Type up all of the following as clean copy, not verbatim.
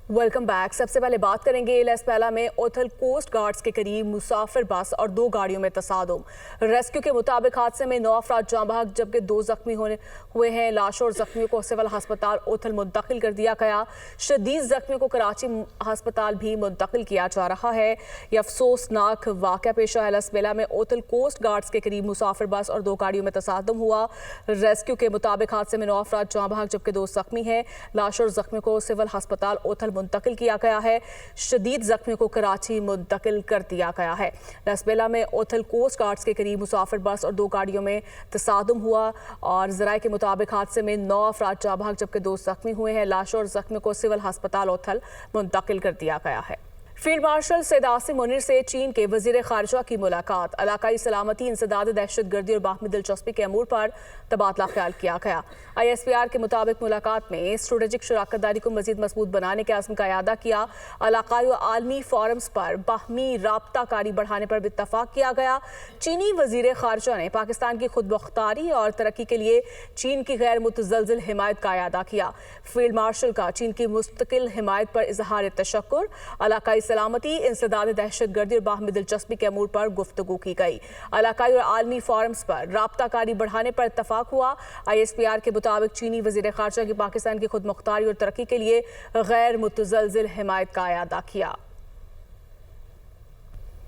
Welcome back. सबसे पहले बात करेंगे लसपेला में ओथल कोस्ट गार्ड्स के करीब मुसाफिर बस और 2 गाड़ियों में तसादुम। रेस्क्यू के मुताबिक हादसे में 9 अफराद जाँ बहक जबकि 2 जख्मी हुए हैं। लाशों और जख्मियों को सिविल हस्पताल ओथल मुंतकिल कर दिया गया। शदीद जख्मियों को कराची हस्पताल भी मुंतकिल किया जा रहा है। यह अफसोसनाक वाक़या पेश आया लसपेला में ओथल कोस्ट गार्ड्स के करीब मुसाफिर बस और 2 गाड़ियों में तसादुम हुआ। रेस्क्यू के मुताबिक हादसे में 9 अफराद जाँ बहक जबकि 2 जख्मी हैं। लाशों और जख्मियों को सिविल हस्पताल ओथल मुंतकिल किया गया है। शदीद जख्मियों को कराची मुंतकिल कर दिया गया है। लसबेला में ओथल कोस्ट गार्ड्स के करीब मुसाफिर बस और 2 गाड़ियों में तसादुम हुआ और ज़राए के मुताबिक हादसे में 9 अफराद जाँ बहक जबकि 2 जख्मी हुए हैं। लाशों और जख्मियों को सिविल हस्पताल ओथल मुंतकिल कर दिया गया है। फील्ड मार्शल सैयद आसिम मुनीर से चीन के वजीर खारजा की मुलाकात। इलाकाई सलामती, इंसदाद, दहशतगर्दी और बाहमी दिलचस्पी के अमूर पर तबादला ख्याल किया गया। ISPR के मुताबिक मुलाकात में स्ट्रेटेजिक शराकत दारी को मजीद मजबूत बनाने के आज़म का इयादा किया। इलाकाई और आलमी फोरम्स पर बाहमी राबता कारी बढ़ाने पर भी इत्तफाक किया गया। चीनी वजीर खारजा ने पाकिस्तान की खुद मुख्तारी और तरक्की के लिए चीन की गैर मुतज़लज़िल हिमायत का इयादा किया। फील्ड मार्शल का चीन की मुस्तकिल हिमायत पर इजहार तशक्कुर। इलाकाई सलामती, इंसदाद, दहशतगर्दी और बाहमी दिलचस्पी के अमूर पर गुफ्तगू की गई। इलाकाई और आलमी फोरम्स पर राबता कारी बढ़ाने पर इत्तफाक हुआ। ISPR के मुताबिक चीनी वजीर खारजा की पाकिस्तान की खुद मुख्तारी और तरक्की के लिए गैर मुतज़लज़िल हिमायत का इयादा किया।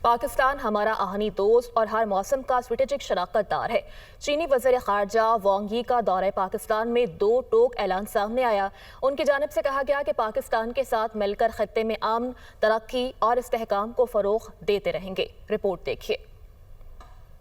पाकिस्तान हमारा आहनी दोस्त और हर मौसम का स्ट्रेटेजिक शराकतदार है। चीनी वज़ीर ख़ारजा वांग यी का दौरे पाकिस्तान में 2 टोक ऐलान सामने आया। उनकी जानिब से कहा गया कि पाकिस्तान के साथ मिलकर खत्ते में अमन, तरक्की और इस्तेहकाम को फ़रोग़ देते रहेंगे। रिपोर्ट देखिए।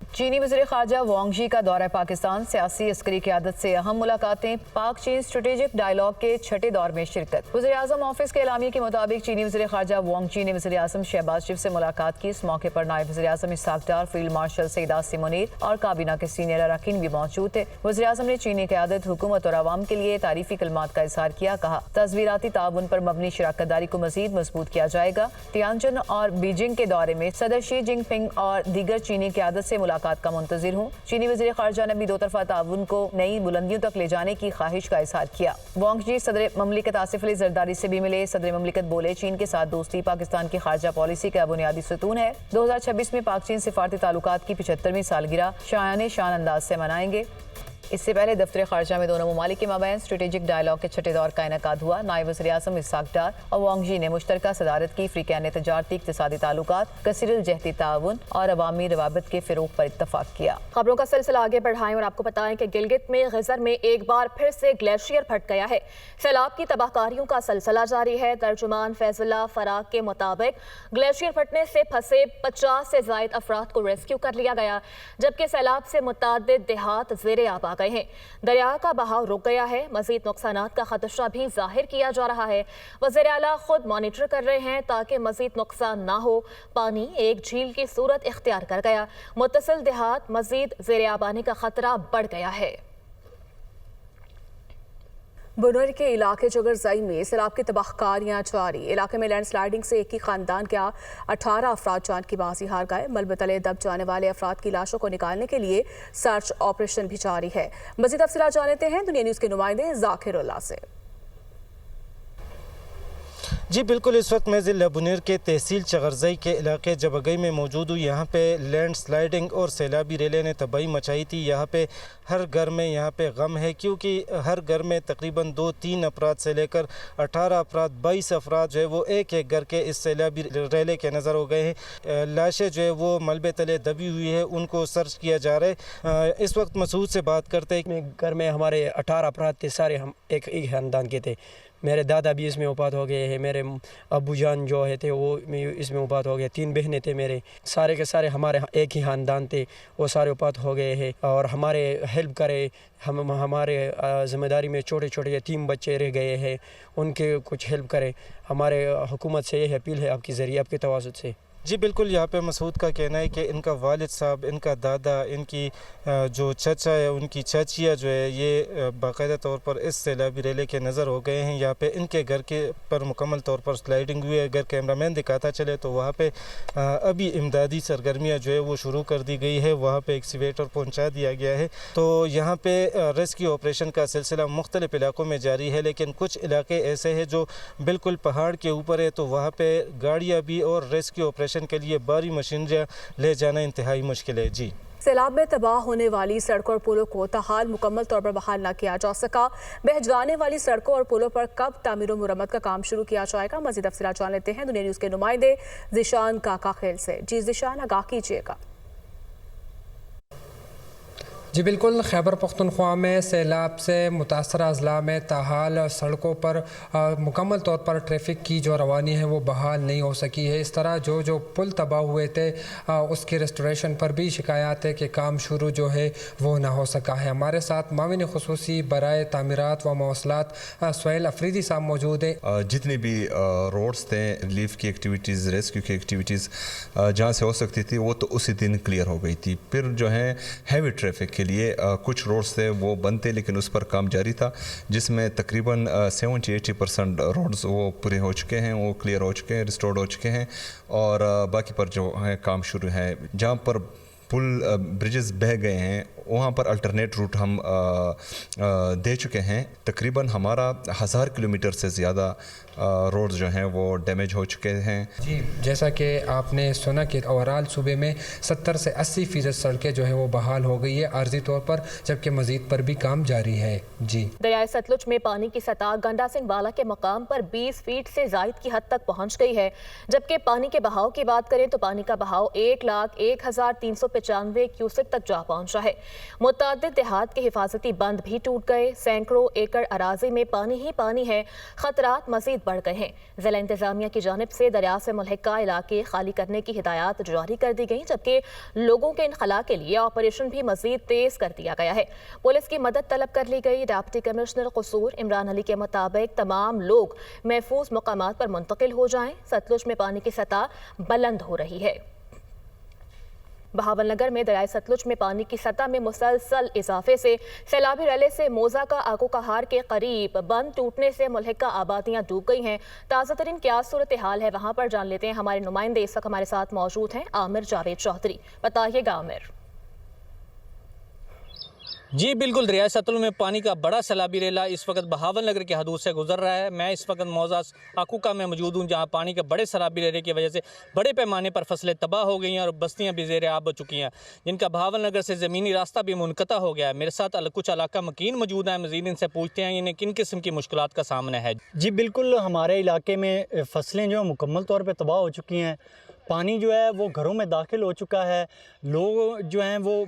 चीनी वज़ीर ख़ारजा वांग यी का दौरा पाकिस्तान, सियासी अस्करी क़यादत से अहम मुलाकातें, पाक चीन स्ट्रेटेजिक डायलॉग के 6ठे दौर में शिरकत। वज़ीर आज़म ऑफिस के एलामिया के मुताबिक चीनी वज़ीर ख़ारजा वांग यी ने वज़ीर आज़म शहबाज शरीफ से मुलाकात की। इस मौके पर नायब वज़ीर आज़म इसहाक़ डार, फील्ड मार्शल सैयद आसिम मुनीर और काबीना के सीनियर अरकान भी मौजूद थे। वज़ीर आज़म ने चीनी क़यादत, हुकूमत और अवाम के लिए तारीफ़ी कलमात का इज़हार किया। कहा तज़वीराती ताउन पर मबनी शराकत दारी को मज़ीद मजबूत किया जाएगा। तियानजिन और बीजिंग के दौरे में सदर शी जिनपिंग और दीगर चीनी क़यादत से मुलाकात का मुंतज़िर हूँ। चीनी वज़ीर ख़ारजा ने भी 2 तरफ़ा ताउन को नई बुलंदियों तक ले जाने की ख्वाहिश का इज़हार किया। वांग यी सदर ममलिकत आसिफ अली ज़रदारी से भी मिले। सदर ममलिकत बोले, चीन के साथ दोस्ती पाकिस्तान की खारजा पॉलिसी का बुनियादी सतून है। 2026 में पाक चीन सिफारती ताल्लुकात की 75वीं सालगिरह शायाने शान अंदाज से मनाएंगे। इससे पहले दफ्तर खारजा में दोनों ममालिक के माबैन स्ट्रेटेजिक डायलॉग के 6ठे दौर का इनेकाद हुआ। नायब वज़ीर आज़म इसहाक़ डार और वांग यी ने मुश्तरका सदारत की अफ्रीकान तजारती, इक़्तिसादी ताल्लुकात, कसीरुल जहती ताउन और अवामी रवाबत के फ़रोग़ पर इत्तफ़ाक़ किया। खबरों का सिलसिला आगे बढ़ाएं और आपको बताएं कि गिलगित में ग़ज़र में एक बार फिर से ग्लेशियर फट गया है। सैलाब की तबाहकारियों का सिलसिला जारी है। तर्जुमान फैज़ुल्लाह फराग के मुताबिक ग्लेशियर फटने से फंसे 50 से ज़ायद अफराद को रेस्क्यू कर लिया गया, जबकि सैलाब से मुतअद्दिद देहात ज़ेरे आब आ गए हैं। दरिया का बहाव रुक गया है। मज़ीद नुकसानात का खदशा भी जाहिर किया जा रहा है। वज़ीर आला खुद मॉनिटर कर रहे हैं ताकि मज़ीद नुकसान ना हो। पानी एक झील की सूरत इख्तियार कर गया। मुत्तसिल देहात मज़ीद ज़ेरे आब आने का खतरा बढ़ गया है। बुनर के इलाके जोगरजई में सैलाब की तबाहकारियां जारी। इलाके में लैंडस्लाइडिंग से एक ही खानदान का 18 अफराद जान की बाजी हार गए। मलबे तले दब जाने वाले अफराद की लाशों को निकालने के लिए सर्च ऑपरेशन भी जारी है। मज़ीद तफसीलात जानते हैं दुनिया न्यूज़ के नुमाइंदे ज़ाकिरुल्लाह से। जी बिल्कुल, इस वक्त मैं ज़िला बुनेर के तहसील चगरजई के इलाके जबगई में मौजूद हूँ। यहाँ पे लैंड स्लाइडिंग और सैलाबी रेले ने तबाही मचाई थी। यहाँ पे हर घर में यहाँ पे गम है, क्योंकि हर घर में तकरीबन 2-3 अफराद से लेकर 18 अफराद, 22 अफराद जो है वो एक एक घर के इस सैलाबी रेले के नज़र हो गए हैं। लाशें जो है वो मलबे तले दबी हुई है, उनको सर्च किया जा रहा है। इस वक्त मसूद से बात करते हैं। घर में हमारे 18 अफराद थे, सारे हम एक ही खानदान के थे। मेरे दादा भी इसमें वफ़ात हो गए हैं, मेरे अब्बू जान जो है थे वो इसमें वफ़ात हो गए। 3 बहनें थे मेरे, सारे के सारे हमारे एक ही ख़ानदान थे, वो सारे वफ़ात हो गए हैं। और हमारे हेल्प करे, हम हमारे ज़िम्मेदारी में छोटे छोटे यतीम बच्चे रह गए हैं, उनके कुछ हेल्प करें। हमारे हुकूमत से ये अपील है आपके ज़रिए, आपके तवासुत से। जी बिल्कुल, यहाँ पे मसूद का कहना है कि इनका वालिद साहब, इनका दादा, इनकी जो चचा है, उनकी चाचियाँ जो है ये बाकायदा तौर पर इस सैलाबी रेले के नज़र हो गए हैं। यहाँ पे इनके घर के पर मुकम्मल तौर पर स्लाइडिंग हुई है। अगर कैमरामैन दिखाता चले तो वहाँ पे अभी इमदादी सरगर्मियाँ जो है वो शुरू कर दी गई है। वहाँ पे एक्सीवेटर पहुँचा दिया गया है। तो यहाँ पे रेस्क्यू ऑपरेशन का सिलसिला मुख्तलिफ इलाकों में जारी है, लेकिन कुछ इलाके ऐसे हैं जो बिल्कुल पहाड़ के ऊपर है, तो वहाँ पे गाड़ियाँ भी और रेस्क्यू ऑपरेशन के लिए भारी मशीनरियाँ ले जाना इंतहाई मुश्किल है। जी, सैलाब में तबाह होने वाली सड़कों और पुलों को ताहाल मुकम्मल तौर पर बहाल न किया जा सका। बह जाने वाली सड़कों और पुलों पर कब तामीर और मुरम्मत का काम शुरू किया जाएगा, मज़ीद तफसीलात जान लेते हैं दुनिया न्यूज़ के नुमाइंदे ज़िशान काका खेल से। जी ज़िशान, आगाह कीजिएगा। जी बिल्कुल, खैबर पख्तूनख्वा में सैलाब से मुतासर अजला में ताहाल सड़कों पर मुकम्मल तौर पर ट्रैफिक की जो रवानी है वो बहाल नहीं हो सकी है। इस तरह जो पुल तबाह हुए थे उसकी रेस्टोरेशन पर भी शिकायत है कि काम शुरू जो है वो ना हो सका है। हमारे साथ माविन खुसूसी बराए तामीरात व मवासलात सुहेल अफरीदी साहब मौजूद हैं। जितने भी रोड्स थे, रिलीफ की एक्टिविटीज़, रेस्क्यू की एक्टिविटीज़ जहाँ से हो सकती थी वो तो उसी दिन क्लियर हो गई थी। फिर जो है हैवी ट्रैफिक के लिए कुछ रोड्स थे वो बंद थे, लेकिन उस पर काम जारी था, जिसमें तकरीबन 70-80% रोड्स वो पूरे हो चुके हैं, वो क्लियर हो चुके हैं, रिस्टोर्ड हो चुके हैं, और बाकी पर जो है काम शुरू है। जहाँ पर पुल ब्रिजेस बह गए हैं वहाँ पर अल्टरनेट रूट हम दे चुके हैं। तकरीबन हमारा 1000 किलोमीटर से ज़्यादा रोड्स जो हैं वो डैमेज हो चुके हैं। जी, जैसा कि आपने सुना कि ओवरऑल सूबे में 70 से 80% सड़कें जो है वो बहाल हो गई है आर्जी तौर पर, जबकि मजीद पर भी काम जारी है। जी, दरियाए सतलुज में पानी की सतह गंडा सिंह वाला के मकाम पर 20 फीट से जायद की हद तक पहुँच गई है, जबकि पानी के बहाव की बात करें तो पानी का बहाव 1,01,395 क्यूसेक तक जा पहुँचा है। मुतअद्दिद देहात के हिफाजती बंद भी टूट गए। सैकड़ों एकड़ अराजी में पानी ही पानी है। खतरात मजीद बढ़ गए हैं। जिला इंतजामिया की जानिब से दरिया से मुल्हिका इलाके खाली करने की हिदायत जारी कर दी गई, जबकि लोगों के इनखला के लिए ऑपरेशन भी मजीद तेज कर दिया गया है। पुलिस की मदद तलब कर ली गई। डिप्टी कमिश्नर कसूर इमरान अली के मुताबिक तमाम लोग महफूज मकामात पर मुंतकिल हो जाएं। सतलुज में पानी की सतह बुलंद हो रही है। बहावलनगर में दरियाए सतलुज में पानी की सतह में मुसलसल इजाफे से सैलाबी रैले से मोजा का आगो कहार के करीब बंद टूटने से मुल्हिका आबादियां डूब गई हैं। ताज़ा तरीन क्या सूरत हाल है वहां पर जान लेते हैं। हमारे नुमाइंदे इस वक्त हमारे साथ मौजूद हैं, आमिर जावेद चौधरी। बताइएगा आमिर। जी बिल्कुल, दरियाए सतलुज में पानी का बड़ा सैलाबी रेला इस वक्त बहावल नगर की हदूद से गुजर रहा है। मैं इस वक्त मौजा आकूका में मौजूद हूँ, जहाँ पानी के बड़े सैलाबी रेले की वजह से बड़े पैमाने पर फसलें तबाह हो गई हैं और बस्तियाँ भी ज़ेर आब हो चुकी हैं, जिनका बहावल नगर से ज़मीनी रास्ता भी मुनक़ता हो गया है। मेरे साथ कुछ इलाका मकीन मौजूद हैं, मज़ीद इनसे पूछते हैं इन्हें किन किस्म की मुश्किलात का सामना है। जी बिल्कुल, हमारे इलाके में फसलें जो मुकम्मल तौर पर तबाह हो चुकी हैं। पानी जो है वो घरों में दाखिल हो चुका है। लोग जो हैं वो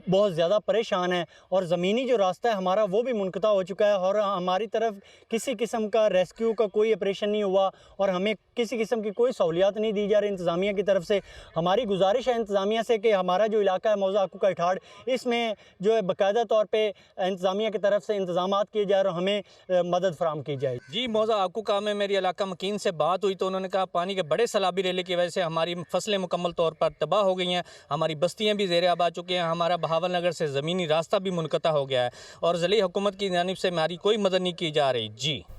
बहुत ज़्यादा परेशान हैं और ज़मीनी जो रास्ता है हमारा वो भी मुनक़ता हो चुका है, और हमारी तरफ किसी किस्म का रेस्क्यू का कोई ऑपरेशन नहीं हुआ और हमें किसी किस्म की कोई सहूलियात नहीं दी जा रही इंतज़ामिया की तरफ से। हमारी गुजारिश है इंतज़ामिया से कि हमारा जो इलाका है मौजा आकूका इठाड़, इसमें जो है बाकायदा तौर पर इंतज़ामिया की तरफ से इंतज़ामात किए जाए और हमें मदद फराम की जाए। जी, मौजा आकूका में मेरी इलाका मकीन से बात हुई तो उन्होंने कहा पानी के बड़े सैलाबी रेले की वजह से हमारी फसलें मुकम्मल तौर पर तबाह हो गई हैं, हमारी बस्तियां भी ज़ेर आब आ चुकी हैं, हमारा बहावल नगर से ज़मीनी रास्ता भी मुनक़ता हो गया है और ज़िले हुकूमत की जानिब से हमारी कोई मदद नहीं की जा रही। जी।